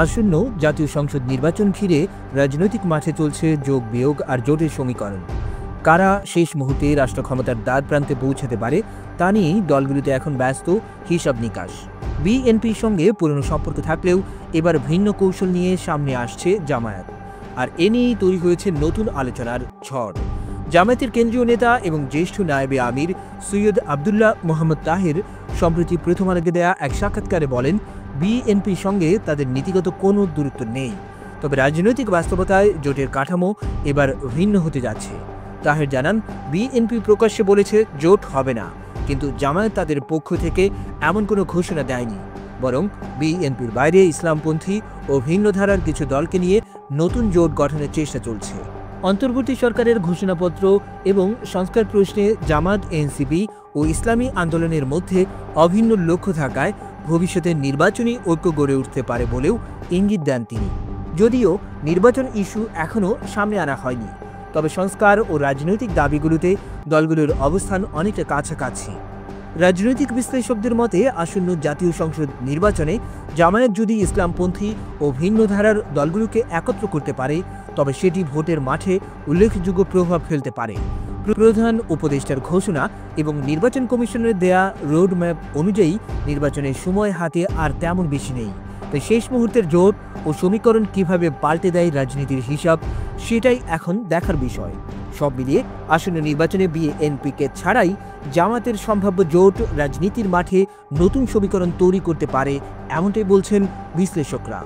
আসন্ন জাতীয় সংসদ নির্বাচন ঘিরে রাজনৈতিক মাঠে চলছে যোগ বিয়োগ আর জোটের সমীকরণ। কারা শেষ মুহূর্তে রাষ্ট্র ক্ষমতার দ্বার প্রান্তে পৌঁছাতে পারে তা নিয়েই দলগুলোতে এখন ব্যস্ত হিসাব নিকাশ। বিএনপির সঙ্গে পুরনো সম্পর্ক থাকলেও এবার ভিন্ন কৌশল নিয়ে সামনে আসছে জামায়াত, আর এ নিয়েই তৈরি হয়েছে নতুন আলোচনার ঝড়। জামায়াতের কেন্দ্রীয় নেতা এবং জ্যেষ্ঠ নায়েবে আমির সৈয়দ আবদুল্লাহ মোহাম্মদ তাহের সম্প্রতি প্রথম আলোকে দেয়া এক সাক্ষাৎকারে বলেন, বিএনপির সঙ্গে তাদের নীতিগত কোনো দূরত্ব নেই, তবে রাজনৈতিক বাস্তবতায় জোটের কাঠামো এবার ভিন্ন হতে যাচ্ছে। তাহের জানান, বিএনপি প্রকাশ্যে বলেছে জোট হবে না, কিন্তু জামায়াত তাদের পক্ষ থেকে এমন কোনো ঘোষণা দেয়নি। বরং বিএনপির বাইরে ইসলামপন্থী ও ভিন্ন ধারার কিছু দলকে নিয়ে নতুন জোট গঠনের চেষ্টা চলছে। অন্তর্বর্তী সরকারের ঘোষণাপত্র এবং সংস্কার প্রশ্নে জামায়াত, এনসিপি ও ইসলামী আন্দোলনের মধ্যে অভিন্ন লক্ষ্য থাকায় ভবিষ্যতে নির্বাচনী ঐক্য গড়ে উঠতে পারে বলেও ইঙ্গিত দেন তিনি। যদিও নির্বাচন ইস্যু এখনও সামনে আনা হয়নি, তবে সংস্কার ও রাজনৈতিক দাবিগুলোতে দলগুলোর অবস্থান অনেকটা কাছাকাছি। রাজনৈতিক বিশ্লেষকদের মতে আসন্ন জাতীয় সংসদ নির্বাচনে জামায়াত যদি ইসলামপন্থী ও ভিন্ন ধারার দলগুলোকে একত্র করতে পারে, তবে সেটি ভোটের মাঠে উল্লেখযোগ্য প্রভাব ফেলতে পারে। প্রধান উপদেষ্টার ঘোষণা এবং নির্বাচন কমিশনের দেয়া রোডম্যাপ অনুযায়ী নির্বাচনের সময় হাতে আর তেমন বেশি নেই। তাই শেষ মুহূর্তের জোট ও সমীকরণ কিভাবে পাল্টে দেয় রাজনীতির হিসাব, সেটাই এখন দেখার বিষয়। সব মিলিয়ে আসন্ন নির্বাচনে বিএনপিকে ছাড়াই জামায়াতের সম্ভাব্য জোট রাজনীতির মাঠে নতুন সমীকরণ তৈরি করতে পারে, এমনটাই বলছেন বিশ্লেষকরা।